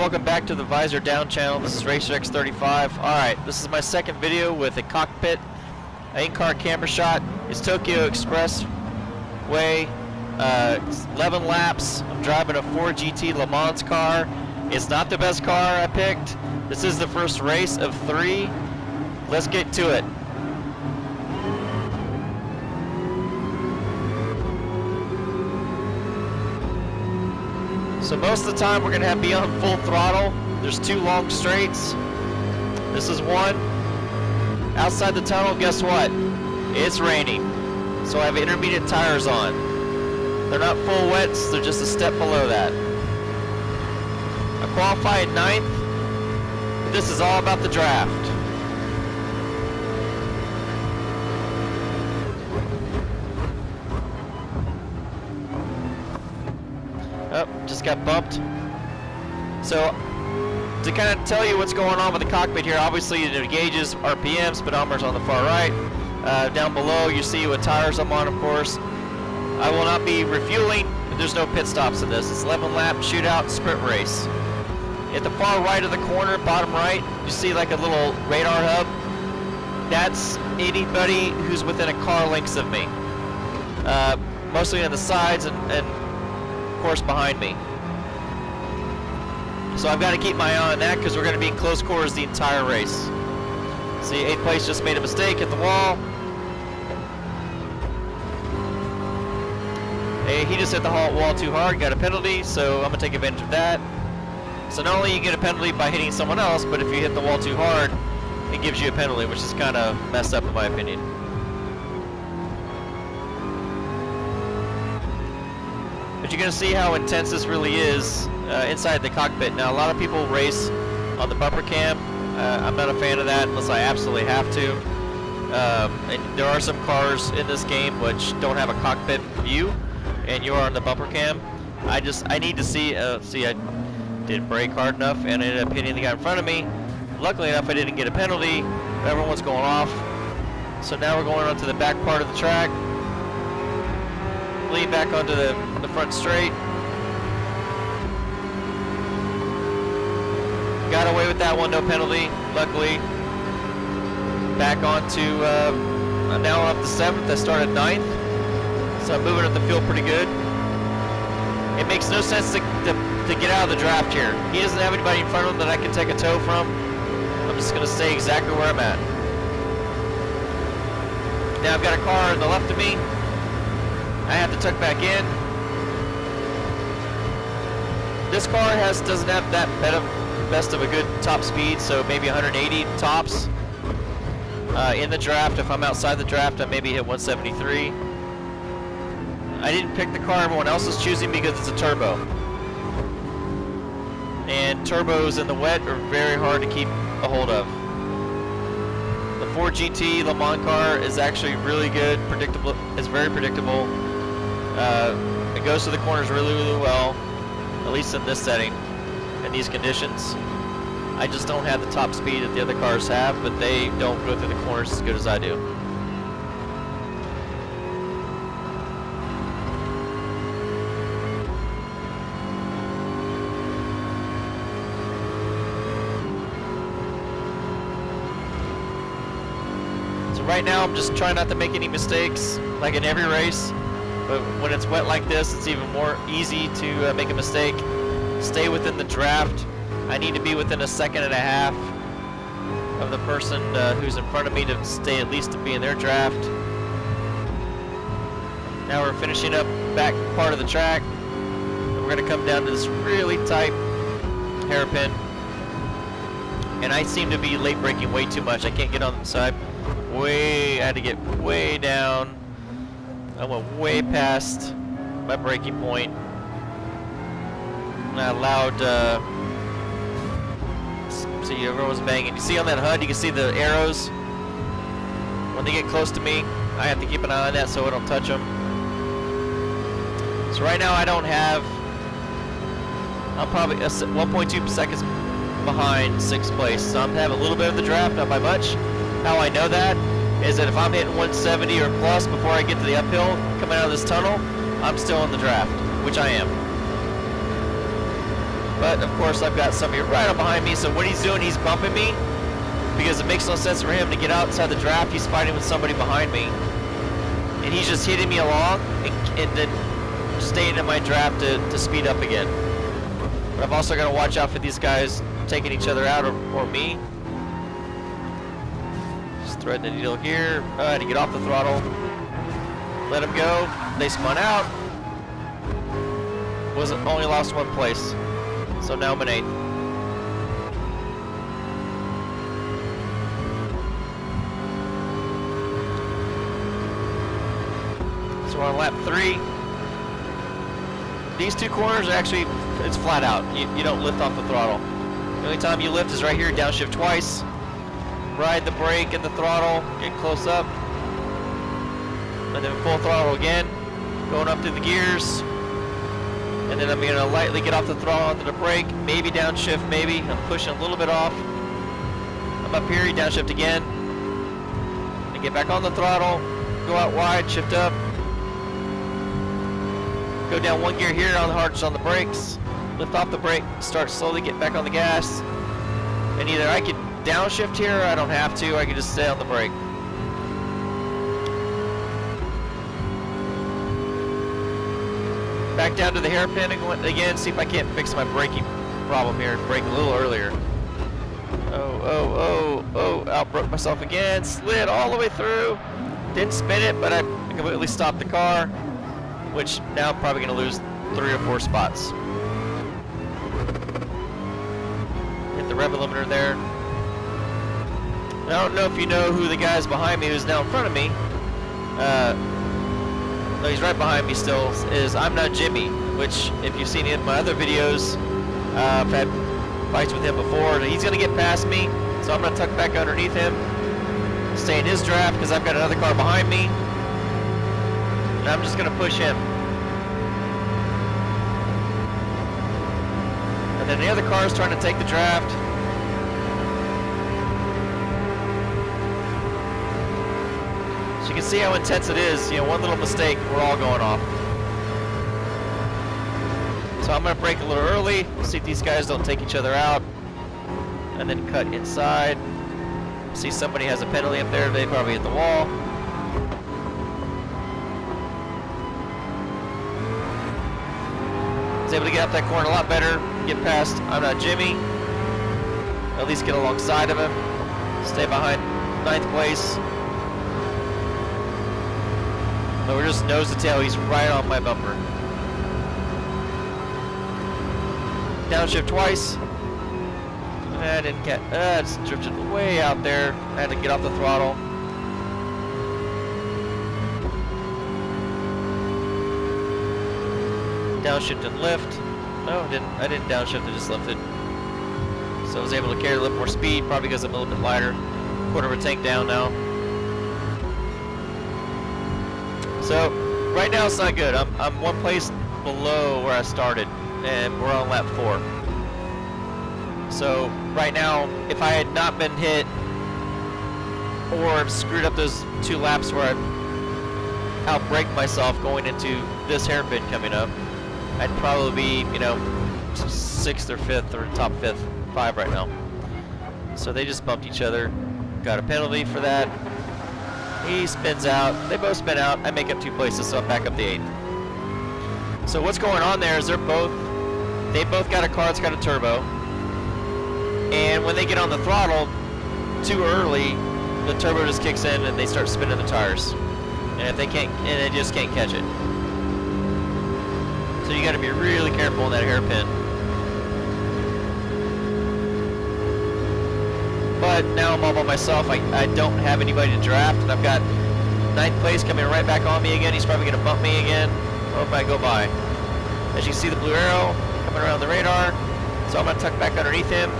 welcome back to the Visor Down channel. This is RacerX35. Alright, this is my second video with a cockpit, in-car camera shot. It's Tokyo Expressway, 11 laps. I'm driving a Ford GT Le Mans car. It's not the best car I picked. This is the first race of 3. Let's get to it. So most of the time we're going to be on full throttle. There's 2 long straights. This is one. Outside the tunnel, guess what? It's raining. So I have intermediate tires on. They're not full wets, they're just a step below that. I qualified 9th. This is all about the draft. Oh, just got bumped. So, to kind of tell you what's going on with the cockpit here, obviously it gauges RPM, speedometer's on the far right. Down below you see what tires I'm on, of course. I will not be refueling. There's no pit stops in this. It's 11 lap shootout sprint race. At the far right of the corner, bottom right, you see like a little radar hub. That's anybody who's within a car length of me. Mostly on the sides and of course behind me. So I've got to keep my eye on that because we're going to be in close quarters the entire race. See, 8th place just made a mistake, hit the wall. Hey, he just hit the wall too hard, got a penalty, so I'm going to take advantage of that. So not only you get a penalty by hitting someone else, but if you hit the wall too hard, it gives you a penalty, which is kind of messed up in my opinion. But you're going to see how intense this really is inside the cockpit. Now, a lot of people race on the bumper cam. I'm not a fan of that unless I absolutely have to. And there are some cars in this game which don't have a cockpit view, and you are on the bumper cam. I need to see. See, I didn't brake hard enough, and I ended up hitting the guy in front of me. Luckily enough, I didn't get a penalty. Everyone's going off. So now we're going onto the back part of the track. Lead back onto the front straight. Got away with that one, no penalty, luckily. Back onto, now I'm up to 7th, I started 9th. So I'm moving up the field pretty good. It makes no sense to get out of the draft here. He doesn't have anybody in front of him that I can take a tow from. I'm just going to stay exactly where I'm at. Now I've got a car on the left of me. I have to tuck back in. This car doesn't have that best of a good top speed, so maybe 180 tops. In the draft, if I'm outside the draft, I maybe hit 173. I didn't pick the car everyone else is choosing because it's a turbo. And turbos in the wet are very hard to keep a hold of. The Ford GT Le Mans car is actually really good, predictable. It's very predictable. It goes to the corners really, really well, at least in this setting, in these conditions. I just don't have the top speed that the other cars have, but they don't go through the corners as good as I do. So right now I'm just trying not to make any mistakes, like in every race. But when it's wet like this, it's even more easy to make a mistake. Stay within the draft. I need to be within a second and a half of the person who's in front of me to stay at least to be in their draft. Now we're finishing up back part of the track. We're going to come down to this really tight hairpin. And I seem to be late braking way too much. I can't get on the side. I had to get way down. I went way past my braking point. And I allowed, see, everyone's banging. You see on that HUD, you can see the arrows. When they get close to me, I have to keep an eye on that so I don't touch them. So right now I don't have, I'm probably 1.2 seconds behind 6th place. So I'm having a little bit of the draft, not by much. How I know that is that if I'm hitting 170 or plus before I get to the uphill coming out of this tunnel, I'm still in the draft, which I am. But of course I've got somebody right up behind me, so what he's doing, he's bumping me because it makes no sense for him to get outside the draft. He's fighting with somebody behind me. And he's just hitting me along and then staying in my draft to speed up again. But I've also got to watch out for these guys taking each other out or me. Just threading the needle here. I had to get off the throttle. Let them go. They spun out. Only lost one place. So now I'm in 8th. So we're on lap 3. These two corners are actually, it's flat out. You don't lift off the throttle. The only time you lift is right here, downshift twice. Ride the brake and the throttle, get close up. And then full throttle again, going up through the gears. And then I'm gonna lightly get off the throttle onto the brake, maybe downshift, maybe. I'm pushing a little bit off. I'm up here, downshift again. And get back on the throttle, go out wide, shift up. Go down one gear here on the hard on the brakes. Lift off the brake, start slowly, get back on the gas. And either I could downshift here, or I don't have to, I can just stay on the brake. Back down to the hairpin again, see if I can't fix my braking problem here. Brake a little earlier. Oh, outbroke myself again. Slid all the way through. Didn't spin it, but I completely stopped the car, which now I'm probably going to lose 3 or 4 spots. Hit the rev limiter there. I don't know if you know who the guys behind me who's now in front of me. No, he's right behind me still, is I'm Not Jimmy, which if you've seen in my other videos, I've had fights with him before, and he's going to get past me, so I'm going to tuck back underneath him, stay in his draft because I've got another car behind me, and I'm just going to push him. And then the other car is trying to take the draft. So you can see how intense it is. You know, one little mistake, we're all going off. So I'm going to brake a little early, see if these guys don't take each other out, and then cut inside. See somebody has a penalty up there, they probably hit the wall. Was able to get up that corner a lot better, get past I'm Not Jimmy, at least get alongside of him, stay behind 9th place. But we're just nose to tail, he's right on my bumper. Downshift twice. And I didn't get, it's drifted way out there. I had to get off the throttle. Downshift and lift. No, I didn't downshift, I just lifted. So I was able to carry a little more speed, probably because I'm a little bit lighter. Quarter of a tank down now. So right now it's not good. I'm one place below where I started, and we're on lap 4. So right now, if I had not been hit or screwed up those 2 laps where I outbraked myself going into this hairpin coming up, I'd probably be, you know, 6th or 5th or top 5 right now. So they just bumped each other. Got a penalty for that. He spins out. They both spin out. I make up 2 places, so I'm back up the 8th. So what's going on there is they both got a car that's got a turbo. And when they get on the throttle too early, the turbo just kicks in and they start spinning the tires. And if they can't, and they just can't catch it. So you got to be really careful in that hairpin. But now I'm all by myself. I don't have anybody to draft, and I've got 9th place coming right back on me again. He's probably going to bump me again. Or if I go by. As you can see, the blue arrow coming around the radar. So I'm going to tuck back underneath him.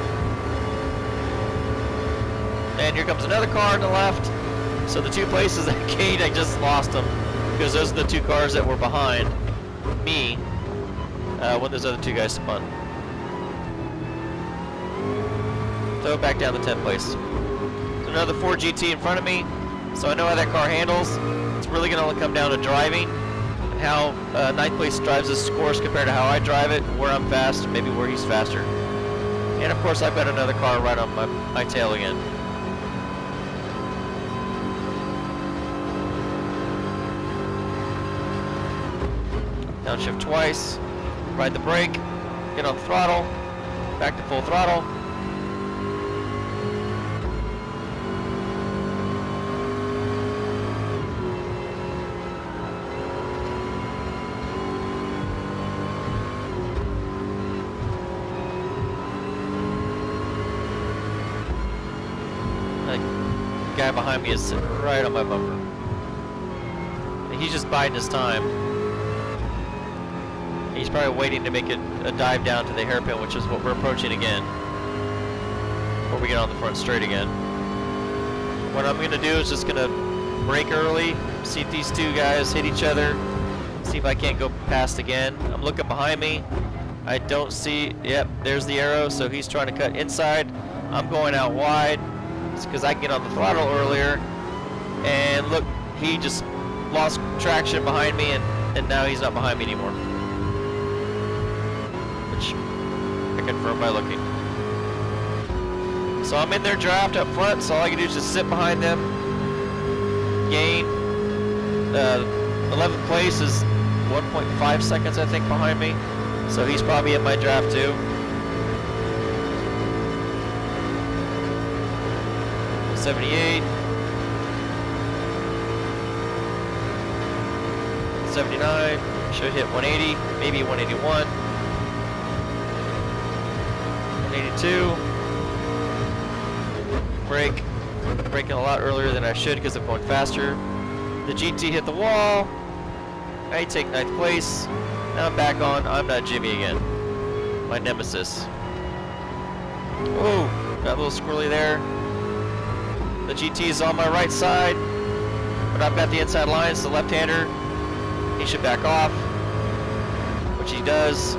And here comes another car on the left. So the 2 places at gate, I just lost them because those are the 2 cars that were behind me when those other 2 guys spun. So back down to 10th place. So another Ford GT in front of me. So I know how that car handles. It's really going to come down to driving and how ninth place drives this course compared to how I drive it, where I'm fast, maybe where he's faster. And of course I've got another car right on my tail again. Downshift twice, ride the brake, get on the throttle, back to full throttle. The guy behind me is sitting right on my bumper. And he's just biding his time. He's probably waiting to make a dive down to the hairpin, which is what we're approaching again. Before we get on the front straight again. What I'm going to do is just going to brake early, see if these two guys hit each other, see if I can't go past again. I'm looking behind me. I don't see, yep, there's the arrow, so he's trying to cut inside. I'm going out wide. It's because I can get on the throttle earlier. And look, he just lost traction behind me, and now he's not behind me anymore. Which I confirm by looking. So I'm in their draft up front, so all I can do is just sit behind them. Gain 11th place is 1.5 seconds, I think, behind me. So he's probably in my draft too. 78, 79, should hit 180, maybe 181, 182, braking a lot earlier than I should because I'm going faster. The GT hit the wall, I take 9th place, now I'm back on, I'm not Jimmy again, my nemesis. Oh, got a little squirrely there. The GT is on my right side, but I've got the inside lines, the left-hander. He should back off, which he does.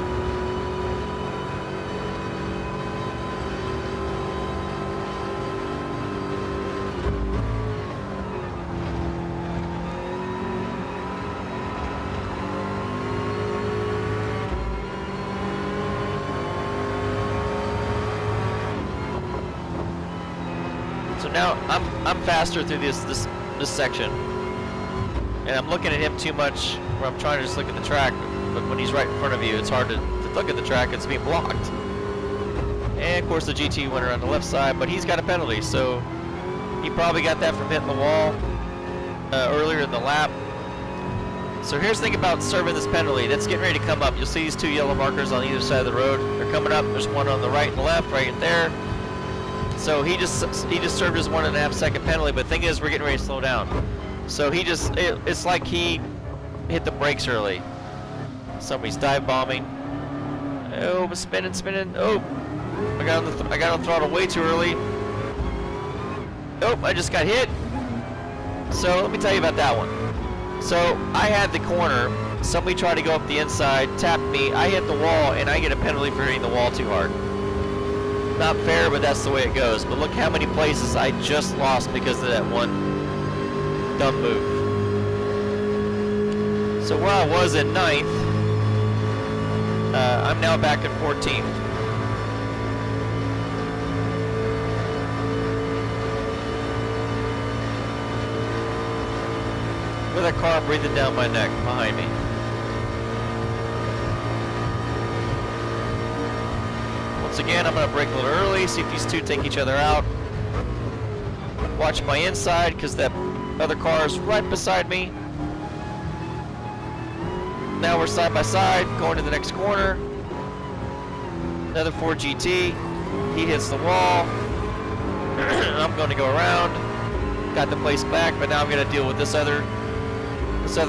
So now I'm faster through this section, and I'm looking at him too much where I'm trying to just look at the track, but when he's right in front of you, it's hard to look at the track, it's being blocked. And of course the GT went around the left side, but he's got a penalty, so he probably got that from hitting the wall earlier in the lap. So here's the thing about serving this penalty, that's getting ready to come up. You'll see these two yellow markers on either side of the road. They're coming up, there's one on the right and the left, right there. So he just served his 1.5 second penalty, but the thing is we're getting ready to slow down. So it's like he hit the brakes early. Somebody's dive bombing. Oh, spinning. Oh, I got on the throttle way too early. Oh, I just got hit. So let me tell you about that one. So I had the corner. Somebody tried to go up the inside, tapped me. I hit the wall, and I get a penalty for hitting the wall too hard. Not fair, but that's the way it goes. But look how many places I just lost because of that one dumb move. So where I was in 9th, I'm now back at 14th. With a car breathing down my neck behind me. Once again, I'm going to brake a little early, see if these two take each other out. Watch my inside, because that other car is right beside me. Now we're side by side, going to the next corner. Another Ford GT. He hits the wall. I'm going to go around. Got the place back, but now I'm going to deal with this other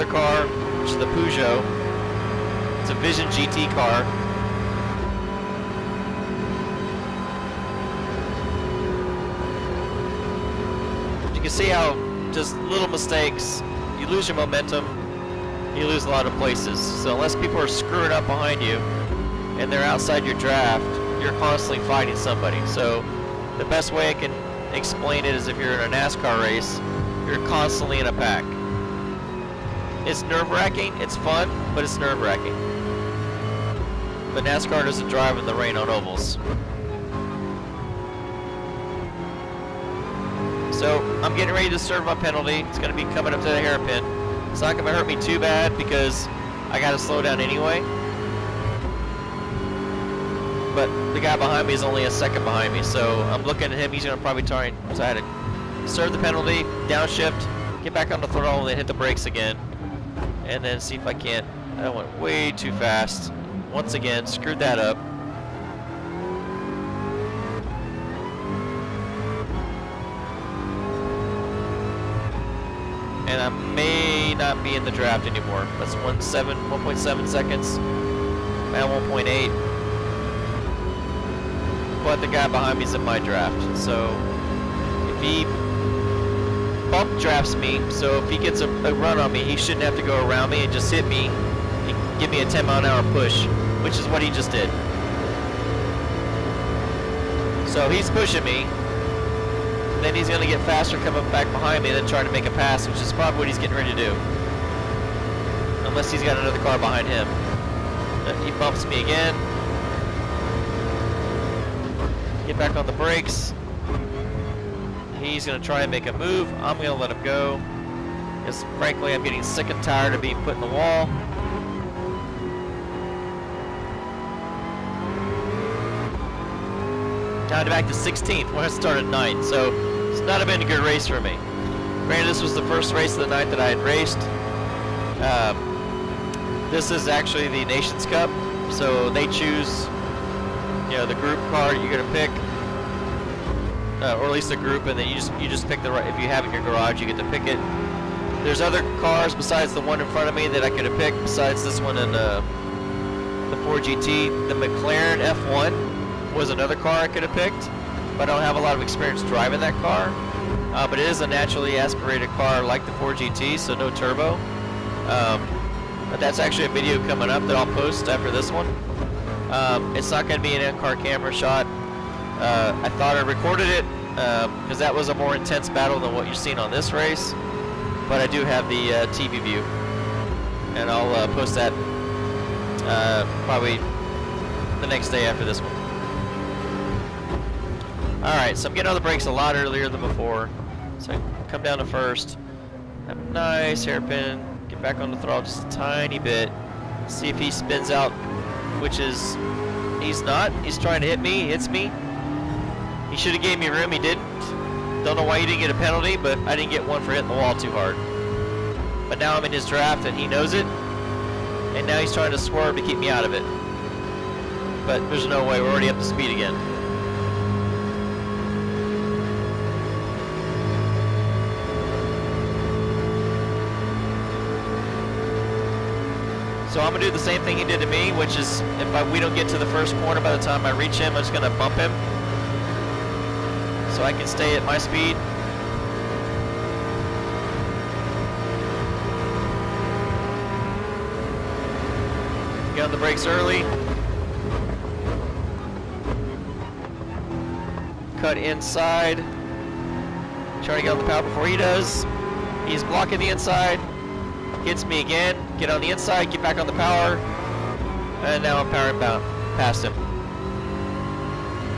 car, which is the Peugeot. It's a Vision GT car. You can see how just little mistakes, you lose your momentum, you lose a lot of places. So unless people are screwing up behind you and they're outside your draft, you're constantly fighting somebody. So the best way I can explain it is if you're in a NASCAR race, you're constantly in a pack. It's nerve-wracking, it's fun, but it's nerve-wracking. But NASCAR doesn't drive in the rain on ovals. So I'm getting ready to serve my penalty. It's going to be coming up to the hairpin. It's not going to hurt me too bad because I got to slow down anyway. But the guy behind me is only a second behind me, so I'm looking at him. He's going to probably try and so I had to serve the penalty, downshift, get back on the throttle, and then hit the brakes again. And then see if I can't. I went way too fast. Once again, screwed that up. And I may not be in the draft anymore. That's 1.7 seconds. At 1.8. But the guy behind me is in my draft. So if he bump drafts me, so if he gets a run on me, he shouldn't have to go around me and just hit me and give me a 10-mile-an-hour push, which is what he just did. So he's pushing me, and then he's going to get faster coming back behind me and then trying to make a pass, which is probably what he's getting ready to do. Unless he's got another car behind him. He bumps me again. Get back on the brakes. He's going to try and make a move. I'm going to let him go. Because frankly, I'm getting sick and tired of being put in the wall. Now back to 16th when I started 9th. So it's not been a good race for me. Granted, this was the first race of the night that I had raced. This is actually the Nations Cup. So they choose, you know, the group car you're going to pick. Or at least a group, and then you just pick the right. If you have it in your garage, you get to pick it. There's other cars besides the one in front of me that I could have picked. Besides this one and the Ford GT, the McLaren F1 was another car I could have picked, but I don't have a lot of experience driving that car. But it is a naturally aspirated car like the Ford GT, so no turbo. But that's actually a video coming up that I'll post after this one. It's not going to be an in-car camera shot. I thought I recorded it because that was a more intense battle than what you're seeing on this race, but I do have the TV view, and I'll post that probably the next day after this one. Alright, so I'm getting on the brakes a lot earlier than before, so I come down to first, have a nice hairpin, get back on the throttle just a tiny bit, see if he spins out, which is, he's not, he's trying to hit me, he hits me. He should have gave me room, he didn't. Don't know why he didn't get a penalty, but I didn't get one for hitting the wall too hard. But now I'm in his draft and he knows it, and now he's trying to swerve to keep me out of it. But there's no way, we're already up to speed again. So I'm going to do the same thing he did to me, which is if we don't get to the first corner by the time I reach him, I'm just going to bump him so I can stay at my speed. Get on the brakes early. Cut inside. Try to get on the power before he does. He's blocking the inside. Hits me again. Get on the inside, get back on the power. And now I'm powering past him.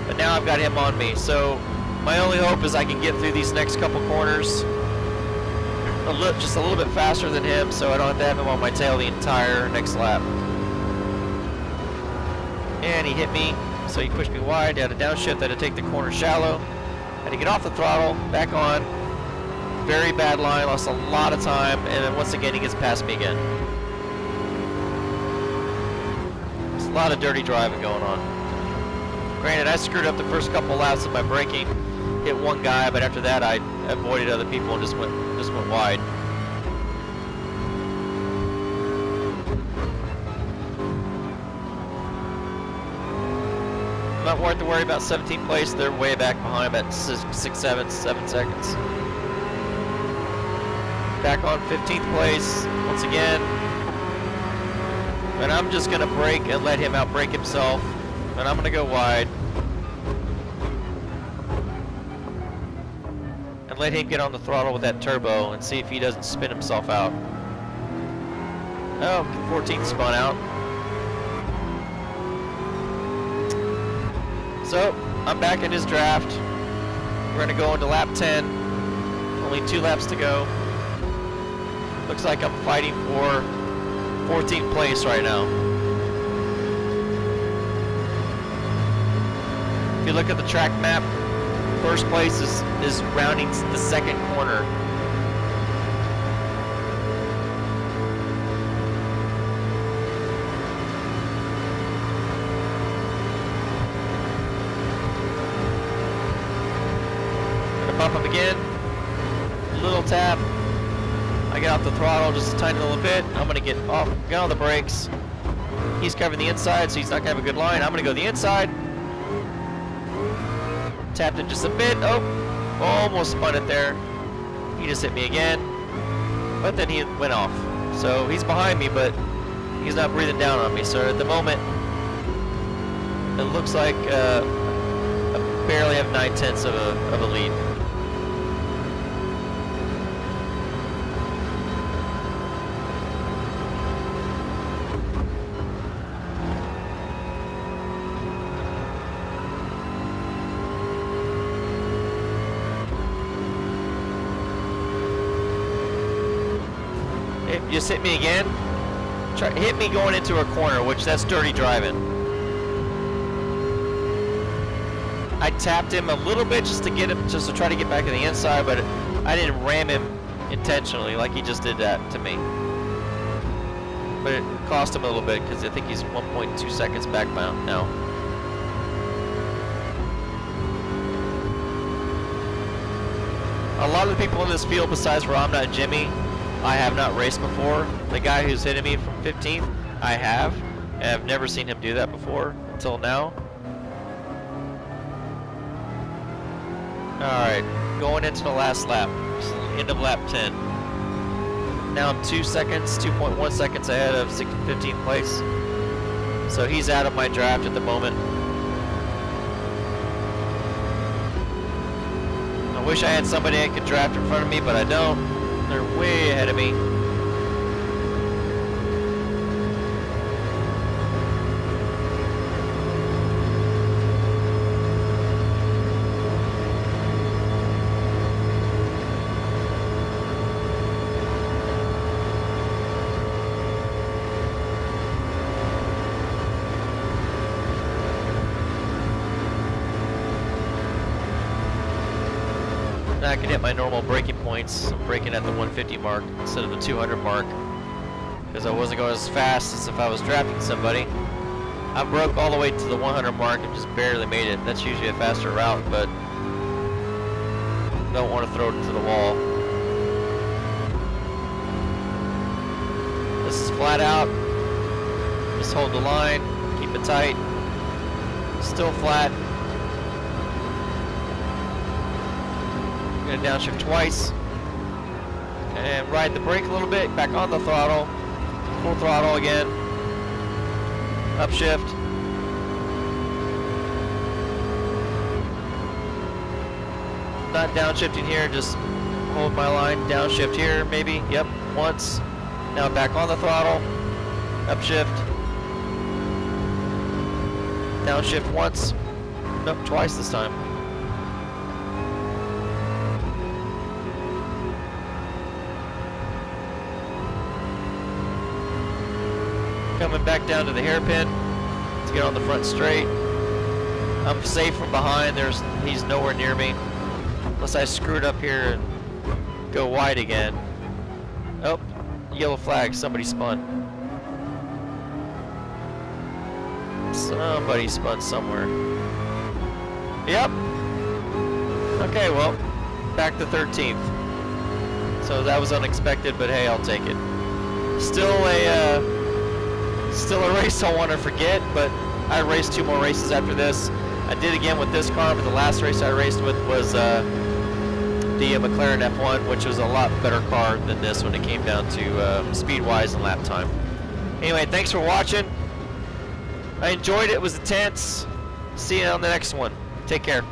But now I've got him on me. So my only hope is I can get through these next couple corners just a little bit faster than him, so I don't have to have him on my tail the entire next lap. And he hit me, so he pushed me wide. I had a downshift, I had to take the corner shallow. I had to get off the throttle, back on. Very bad line, lost a lot of time, and then once again he gets past me again. There's a lot of dirty driving going on. Granted, I screwed up the first couple laps of my braking. Hit one guy, but after that I avoided other people and just went wide. I'm not worth to worry about 17th place. They're way back behind at 7 seconds. Back on 15th place once again. And I'm just gonna brake and let him outbrake himself. And I'm gonna go wide. Let him get on the throttle with that turbo and see if he doesn't spin himself out. Oh, 14th spun out. So, I'm back in his draft. We're gonna go into lap 10. Only 2 laps to go. Looks like I'm fighting for 14th place right now. If you look at the track map, first place is rounding the second corner. Bump him again, little tap. I get off the throttle just a tiny little bit. I'm gonna get on the brakes. He's covering the inside, so he's not gonna have a good line. I'm gonna go the inside. Tapped it just a bit. Oh, almost spun it there. He just hit me again, but then he went off. So he's behind me, but he's not breathing down on me. So at the moment, it looks like I barely have 9/10 of a lead. You just hit me again. Hit me going into a corner, which that's dirty driving. I tapped him a little bit just to try to get back to the inside, but I didn't ram him intentionally like he just did that to me. But it cost him a little bit because I think he's 1.2 seconds back now. A lot of the people in this field, besides Rob, not Jimmy, I have not raced before. The guy who's hitting me from 15th, I have. And I've never seen him do that before until now. Alright, going into the last lap. End of lap 10. Now I'm 2.1 seconds ahead of 15th place. So he's out of my draft at the moment. I wish I had somebody I could draft in front of me, but I don't. They're way ahead of me. I can hit my normal braking points. I'm braking at the 150 mark instead of the 200 mark because I wasn't going as fast as if I was drafting somebody. I broke all the way to the 100 mark and just barely made it. That's usually a faster route, but don't want to throw it into the wall. This is flat out. Just hold the line, keep it tight. Still flat. Gonna downshift twice and ride the brake a little bit, back on the throttle, full throttle again, upshift, not downshifting here, just hold my line, downshift here maybe, yep, once, now back on the throttle, upshift, downshift once, nope, twice this time. Coming back down to the hairpin to get on the front straight. I'm safe from behind. He's nowhere near me. Unless I screwed up here and go wide again. Oh, yellow flag. Somebody spun. Somebody spun somewhere. Yep. Okay, well, back to 13th. So that was unexpected, but hey, I'll take it. Still a race I want to forget, but I raced 2 more races after this. I did again with this car, but the last race I raced with was the McLaren F1, which was a lot better car than this when it came down to speed-wise and lap time. Anyway, thanks for watching. I enjoyed it. It was intense. See you on the next one. Take care.